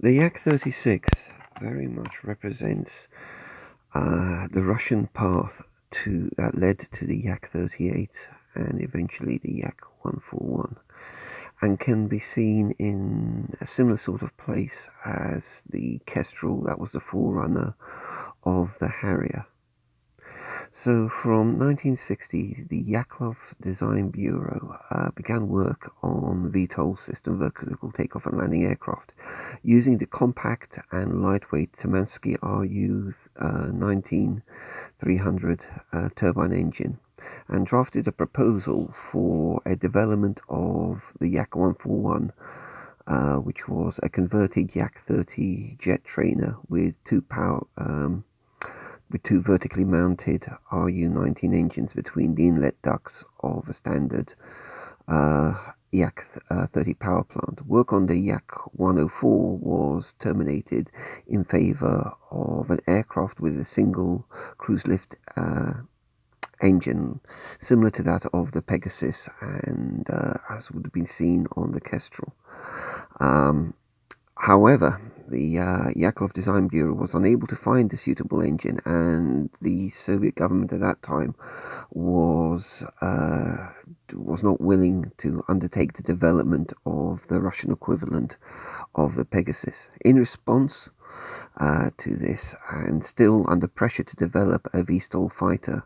The Yak-36 very much represents the Russian path that led to the Yak-38 and eventually the Yak-141, and can be seen in a similar sort of place as the Kestrel that was the forerunner of the Harrier. So from 1960, the Yaklov Design Bureau began work on VTOL system vertical takeoff and landing aircraft using the compact and lightweight Tamansky RU-19-300 turbine engine, and drafted a proposal for a development of the Yak-141, which was a converted Yak-30 jet trainer with two vertically mounted RU-19 engines between the inlet ducts of a standard Yak-30 power plant. Work on the Yak-104 was terminated in favor of an aircraft with a single cruise lift engine, similar to that of the Pegasus and as would have been seen on the Kestrel. However, the Yakov Design Bureau was unable to find a suitable engine, and the Soviet government at that time was not willing to undertake the development of the Russian equivalent of the Pegasus. In response to this, and still under pressure to develop a VTOL fighter,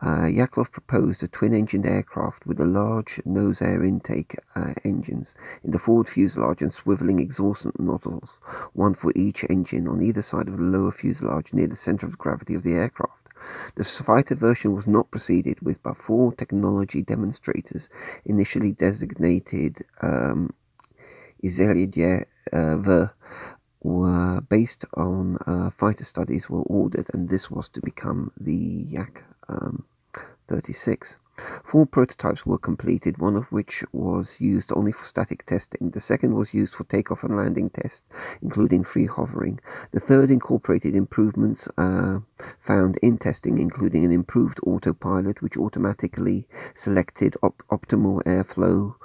Yaklov proposed a twin-engined aircraft with a large nose air intake engines in the forward fuselage and swiveling exhaust nozzles, one for each engine on either side of the lower fuselage near the center of gravity of the aircraft. The fighter version was not proceeded with, but four technology demonstrators, initially designated Izhelyadye were based on fighter studies were ordered, and this was to become the Yak-36. Four prototypes were completed, one of which was used only for static testing. The second was used for takeoff and landing tests, including free hovering. The third incorporated improvements found in testing, including an improved autopilot, which automatically selected optimal airflow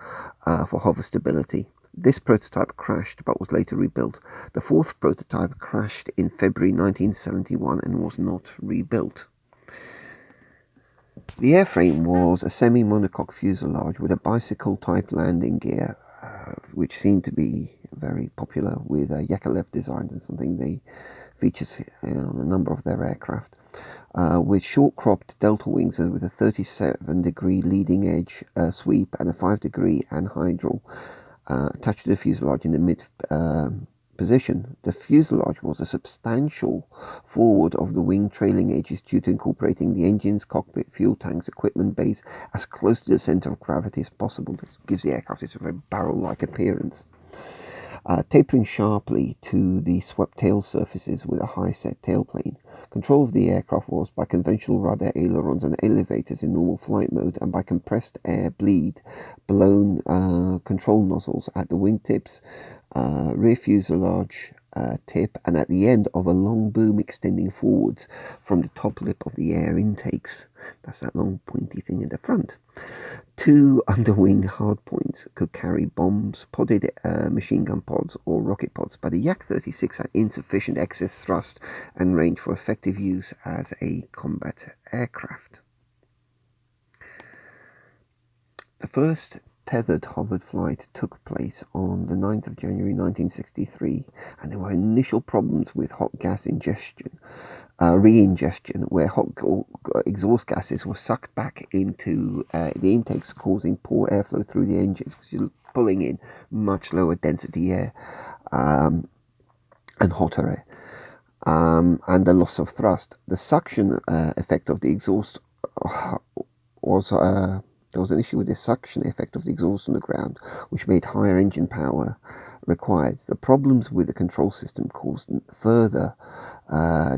for hover stability. This prototype crashed but was later rebuilt. The fourth prototype crashed in February 1971 and was not rebuilt. The airframe was a semi-monocoque fuselage with a bicycle-type landing gear, which seemed to be very popular with Yakolev designs and something they features on a number of their aircraft. With short-cropped delta wings with a 37-degree leading edge sweep and a 5-degree anhydral attached to the fuselage in the mid position. The fuselage was a substantial forward of the wing trailing edges due to incorporating the engines, cockpit, fuel tanks, equipment base as close to the center of gravity as possible. This gives the aircraft its very barrel-like appearance. Tapering sharply to the swept tail surfaces with a high-set tailplane. Control of the aircraft was by conventional rudder ailerons and elevators in normal flight mode, and by compressed air blown control nozzles at the wingtips, rear fuselage tip, and at the end of a long boom extending forwards from the top lip of the air intakes. That's that long pointy thing in the front. Two underwing hardpoints could carry bombs, podded machine gun pods, or rocket pods, but the Yak-36 had insufficient excess thrust and range for effective use as a combat aircraft. The first tethered hovered flight took place on the 9th of January 1963, and there were initial problems with hot gas re-ingestion, where hot exhaust gases were sucked back into the intakes, causing poor airflow through the engines because you're pulling in much lower density air and hotter air, and the loss of thrust. The suction effect of the exhaust was there was an issue with the suction effect of the exhaust on the ground, which made higher engine power required. The problems with the control system caused further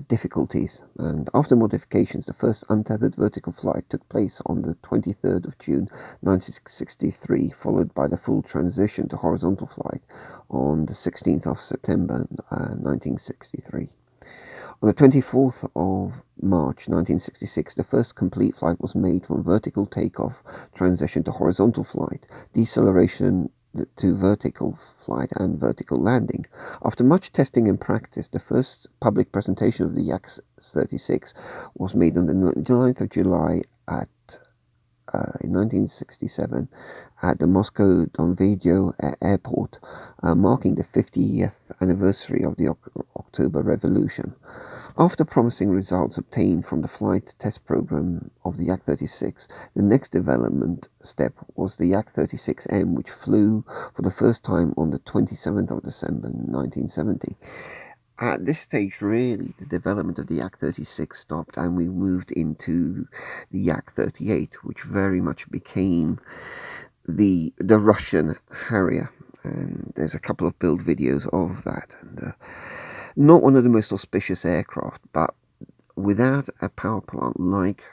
difficulties, and after modifications, the first untethered vertical flight took place on the 23rd of June 1963, followed by the full transition to horizontal flight on the 16th of September 1963. On the 24th of March 1966, the first complete flight was made from vertical takeoff transition to horizontal flight. Deceleration to vertical flight and vertical landing. After much testing and practice, the first public presentation of the Yak-36 was made on the 9th of July in 1967 at the Moscow Domodedovo Airport, marking the 50th anniversary of the October Revolution. After promising results obtained from the flight test program of the Yak-36, the next development step was the Yak-36M, which flew for the first time on the 27th of December 1970. At this stage, really, the development of the Yak-36 stopped, and we moved into the Yak-38, which very much became the Russian Harrier. And there's a couple of build videos of that, and not one of the most auspicious aircraft, but without a power plant like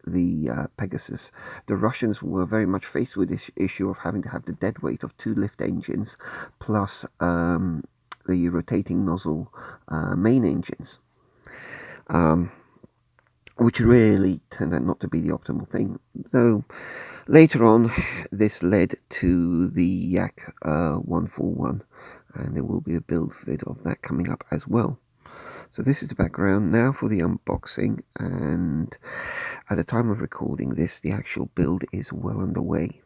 the Pegasus, the Russians were very much faced with this issue of having to have the dead weight of 2 lift engines plus the rotating nozzle main engines, which really turned out not to be the optimal thing. Though later on, this led to the Yak 141, and there will be a build vid of that coming up as well. So this is the background now for the unboxing, and at the time of recording this, the actual build is well underway.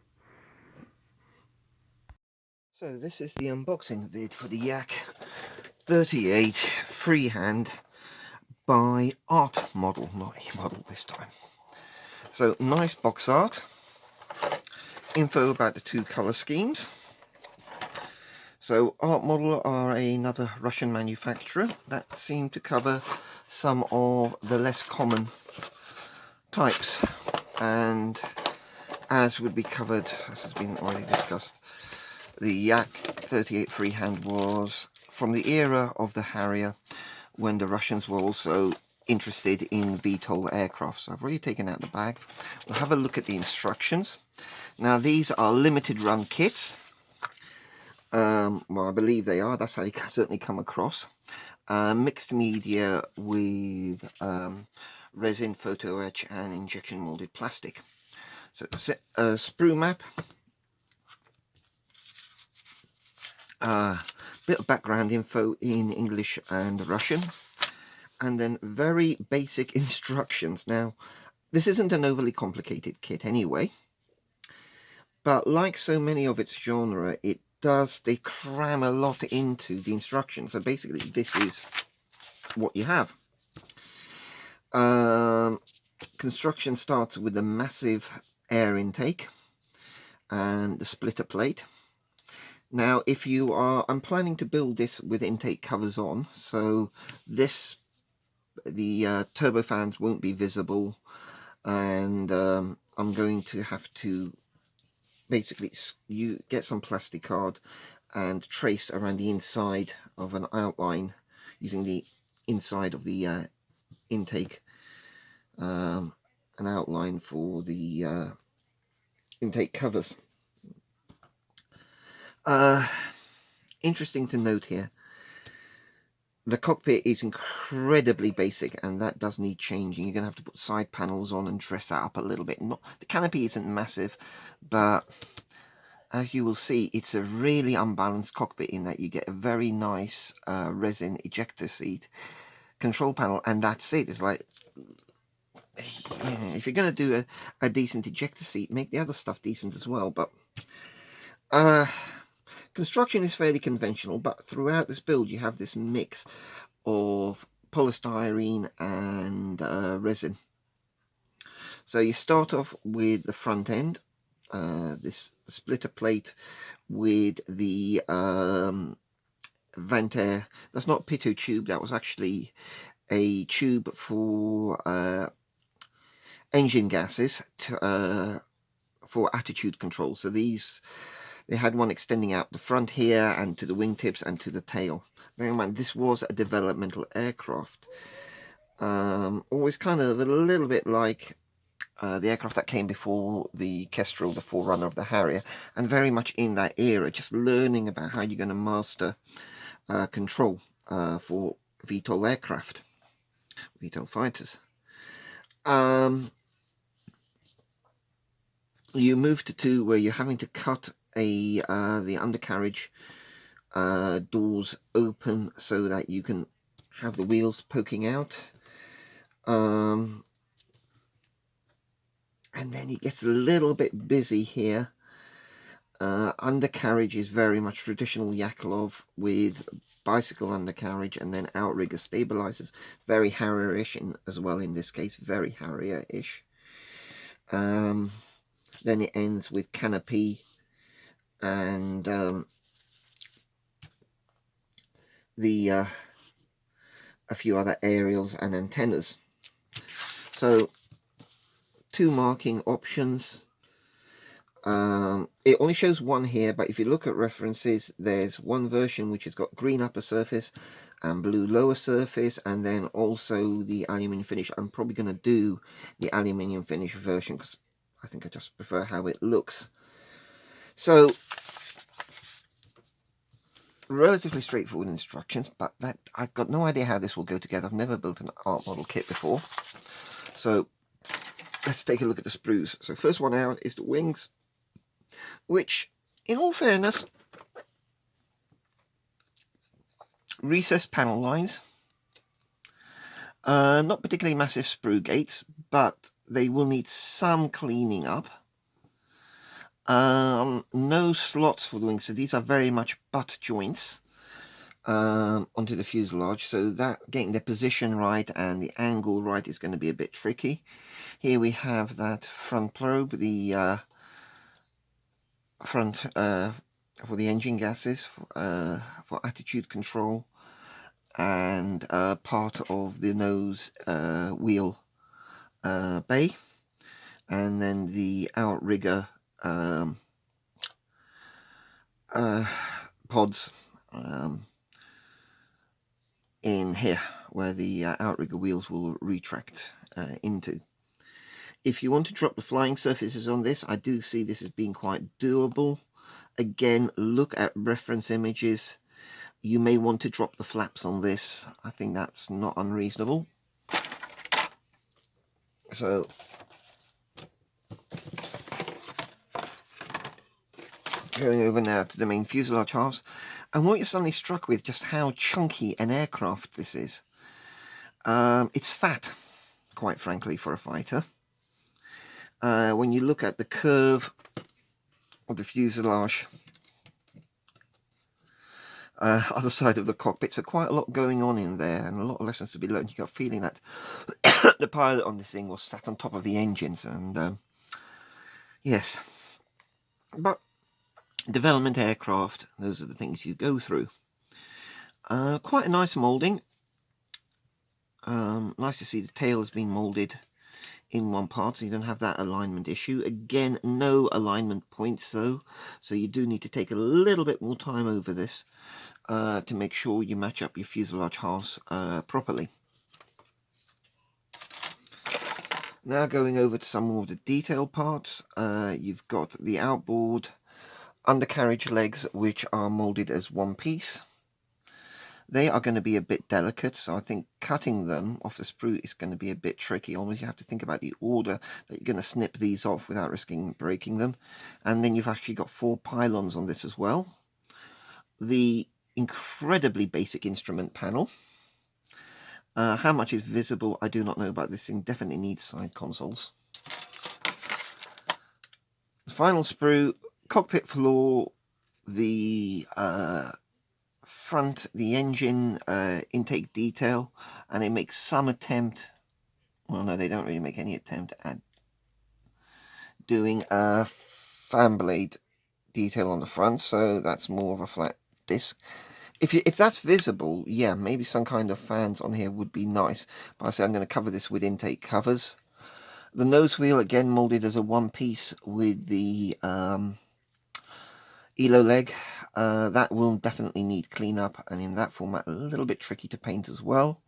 So this is the unboxing vid for the Yak 38 Freehand by Art Model, not E-Model this time. So nice box art, info about the 2 color schemes. So Art Model are another Russian manufacturer that seem to cover some of the less common types, and as would be covered, as has been already discussed, the Yak 38 Freehand was from the era of the Harrier, when the Russians were also interested in VTOL aircraft. So I've already taken out the bag. We'll have a look at the instructions. Now these are limited run kits. Well, I believe they are. That's how they certainly come across. Mixed media with resin, photo etch, and injection molded plastic. So a sprue map. Bit of background info in English and Russian, and then very basic instructions. Now, this isn't an overly complicated kit anyway, but like so many of its genre, they cram a lot into the instructions. So basically, this is what you have. Construction starts with a massive air intake and the splitter plate. Now, I'm planning to build this with intake covers on, so the turbofans won't be visible, and I'm going to have to basically get some plastic card and trace around the inside of an outline using the inside of the intake, an outline for the intake covers. Interesting to note here, the cockpit is incredibly basic, and that does need changing. You're going to have to put side panels on and dress that up a little bit. The canopy isn't massive, but as you will see, it's a really unbalanced cockpit in that you get a very nice resin ejector seat, control panel, and that's it. It's like, yeah, if you're going to do a decent ejector seat, make the other stuff decent as well. But construction is fairly conventional, but throughout this build you have this mix of polystyrene and resin. So you start off with the front end, this splitter plate with the vent air. That's not pitot tube, that was actually a tube for engine gases for attitude control. So they had one extending out the front here and to the wingtips and to the tail. Bear in mind, this was a developmental aircraft. Always kind of a little bit like the aircraft that came before the Kestrel, the forerunner of the Harrier, and very much in that era, just learning about how you're going to master control for VTOL aircraft, VTOL fighters. You move to 2 where you're having to cut the undercarriage doors open so that you can have the wheels poking out. And then it gets a little bit busy here. Undercarriage is very much traditional Yakolov with bicycle undercarriage and then outrigger stabilizers. Very Harrier-ish as well in this case, very Harrier-ish. Then it ends with canopy and a few other aerials and antennas. So 2 marking options. It only shows one here, but if you look at references, there's one version which has got green upper surface and blue lower surface, and then also the aluminium finish. I'm probably going to do the aluminium finish version because I think I just prefer how it looks. So relatively straightforward instructions, but that I've got no idea how this will go together. I've never built an art model kit before, so let's take a look at the sprues. So first one out is the wings, which, in all fairness, recessed panel lines, not particularly massive sprue gates, but they will need some cleaning up. No slots for the wings, so these are very much butt joints onto the fuselage, so that getting the position right and the angle right is going to be a bit tricky. Here we have that front probe, the front for the engine gases, for attitude control, and part of the nose wheel bay, and then the outrigger pods in here where the outrigger wheels will retract into. If you want to drop the flying surfaces on this, I do see this as being quite doable. Again, look at reference images. You may want to drop the flaps on this. I think that's not unreasonable. So going over now to the main fuselage halves, and what you're suddenly struck with just how chunky an aircraft this is. It's fat, quite frankly, for a fighter. When you look at the curve of the fuselage, other side of the cockpit, so quite a lot going on in there and a lot of lessons to be learned. You got a feeling that the pilot on this thing was sat on top of the engines, and yes, but development aircraft, those are the things you go through. Quite a nice moulding. Nice to see the tail has been moulded in one part, so you don't have that alignment issue. Again, no alignment points though, so you do need to take a little bit more time over this to make sure you match up your fuselage halves properly. Now going over to some more of the detail parts, you've got the outboard undercarriage legs, which are moulded as one piece. They are going to be a bit delicate, so I think cutting them off the sprue is going to be a bit tricky. Almost you have to think about the order that you're going to snip these off without risking breaking them. And then you've actually got 4 pylons on this as well. The incredibly basic instrument panel. How much is visible, I do not know, about this thing. Definitely needs side consoles. The final sprue, cockpit floor, the front, the engine intake detail, and they make some attempt, well no, they don't really make any attempt at doing a fan blade detail on the front, so that's more of a flat disc. If that's visible, yeah, maybe some kind of fans on here would be nice, but I say I'm going to cover this with intake covers. The nose wheel, again, moulded as a one piece with the elo leg. That will definitely need cleanup, and in that format a little bit tricky to paint as well.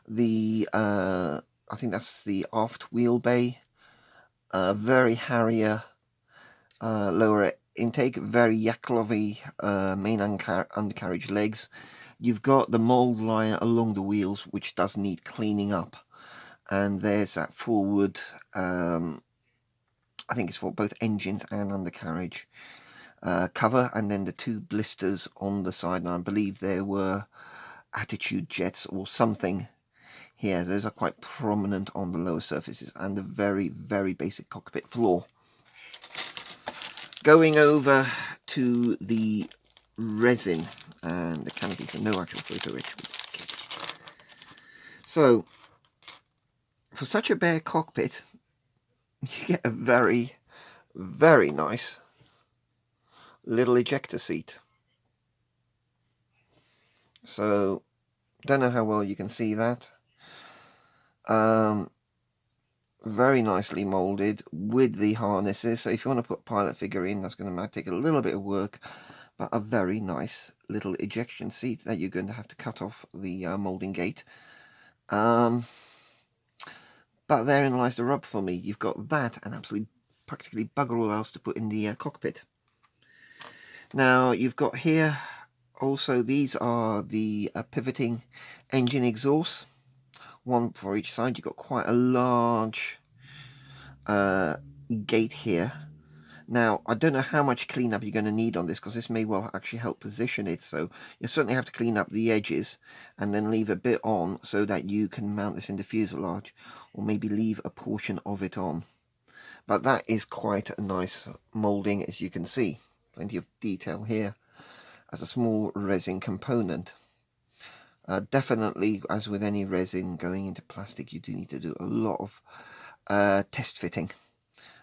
The I think that's the aft wheel bay, very Harrier lower intake, very Yakolovy main undercarriage legs. You've got the mould line along the wheels, which does need cleaning up, and there's that forward, I think it's for both engines and undercarriage, cover, and then the 2 blisters on the side, and I believe there were attitude jets or something here. Those are quite prominent on the lower surfaces, and the very, very basic cockpit floor. Going over to the resin and the canopy, so no actual photo etch with this kit. So for such a bare cockpit, you get a very, very nice little ejector seat. So don't know how well you can see that. Very nicely molded with the harnesses, so if you want to put a pilot figure in, that's going to take a little bit of work, but a very nice little ejection seat that you're going to have to cut off the molding gate. But therein lies the rub for me. You've got that and absolutely practically bugger all else to put in the cockpit. Now you've got here also, these are the pivoting engine exhausts, one for each side. You've got quite a large gate here. Now I don't know how much cleanup you're going to need on this, because this may well actually help position it, so you certainly have to clean up the edges and then leave a bit on so that you can mount this into fuselage, or maybe leave a portion of it on. But that is quite a nice molding, as you can see. Plenty of detail here as a small resin component. Definitely, as with any resin going into plastic, you do need to do a lot of test fitting.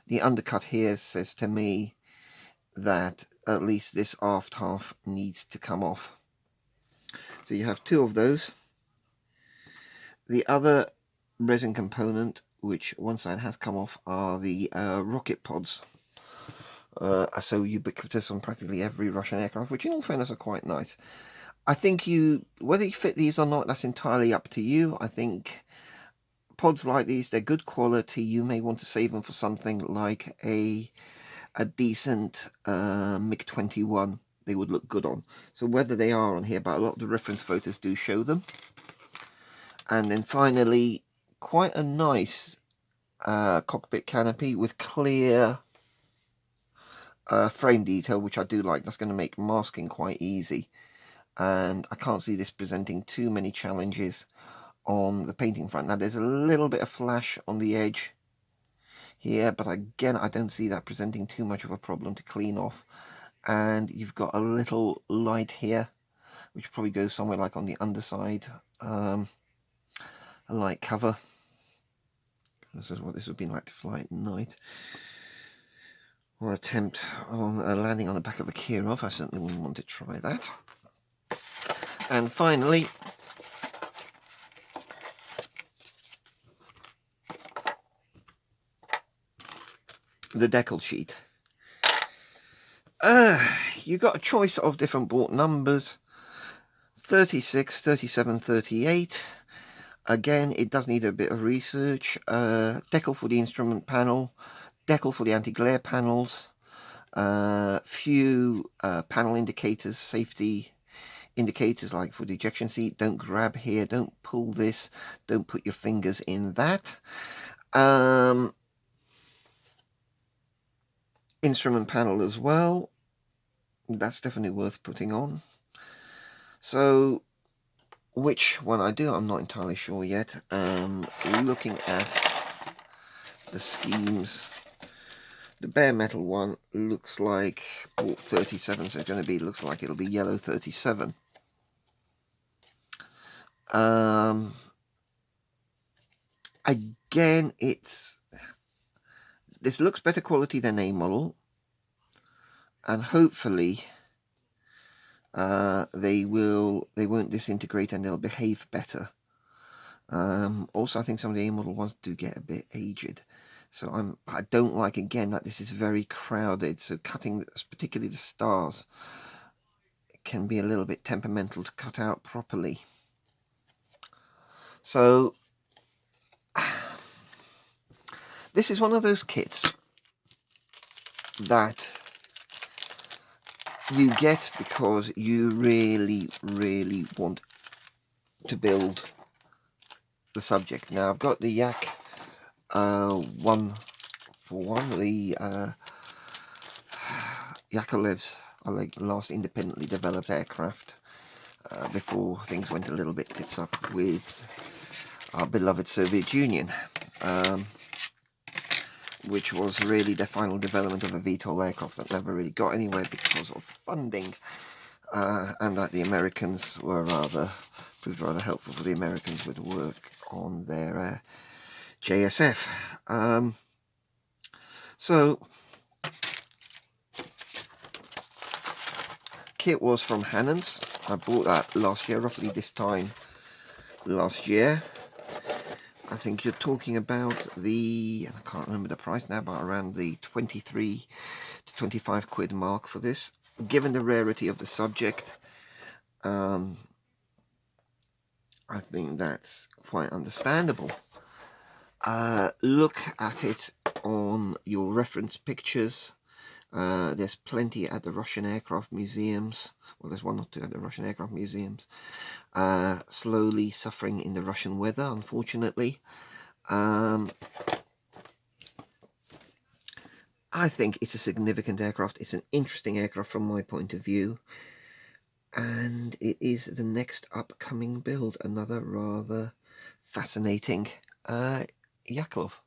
The undercut here says to me that at least this aft half needs to come off. So you have 2 of those. The other resin component, which one side has come off, are the rocket pods. So ubiquitous on practically every Russian aircraft, which in all fairness are quite nice. I think whether you fit these or not, that's entirely up to you. I think pods like these, they're good quality. You may want to save them for something like a decent MiG-21. They would look good on. So whether they are on here, but a lot of the reference photos do show them. And then finally, quite a nice cockpit canopy with clear frame detail, which I do like. That's going to make masking quite easy, and I can't see this presenting too many challenges on the painting front. Now there's a little bit of flash on the edge here, but again I don't see that presenting too much of a problem to clean off. And you've got a little light here, which probably goes somewhere like on the underside, a light cover. This is what this would be like to fly at night, or attempt on landing on the back of a Kirov. I certainly wouldn't want to try that. And finally, the Decal Sheet. You got a choice of different bought numbers: 36, 37, 38. Again, it does need a bit of research. Decal for the instrument panel, decal for the anti-glare panels, few panel indicators, safety indicators like for the ejection seat. Don't grab here, don't pull this, don't put your fingers in that. Instrument panel as well, that's definitely worth putting on. So which one I do, I'm not entirely sure yet. Looking at the schemes, the bare metal one looks like port 37, so it's going to be, looks like it'll be yellow 37. Again, this looks better quality than A model, and hopefully they won't disintegrate and they'll behave better. Also, I think some of the A model ones do get a bit aged, so I don't like, again, that this is very crowded, so cutting, particularly the stars, can be a little bit temperamental to cut out properly. So this is one of those kits that you get because you really, really want to build the subject. Now I've got the Yak 141, the Yakovlevs are like the last independently developed aircraft before things went a little bit tits up with our beloved Soviet Union, which was really the final development of a VTOL aircraft that never really got anywhere because of funding, and that the Americans proved rather helpful for the Americans with work on their JSF. So kit was from Hannon's. I bought that last year, roughly this time last year. I think you're talking about I can't remember the price now, but around the 23 to 25 quid mark for this. Given the rarity of the subject, I think that's quite understandable. Look at it on your reference pictures. There's plenty at the Russian aircraft museums. Well, there's one or two at the Russian aircraft museums. Slowly suffering in the Russian weather, unfortunately. I think it's a significant aircraft. It's an interesting aircraft from my point of view. And it is the next upcoming build. Another rather fascinating Yakov.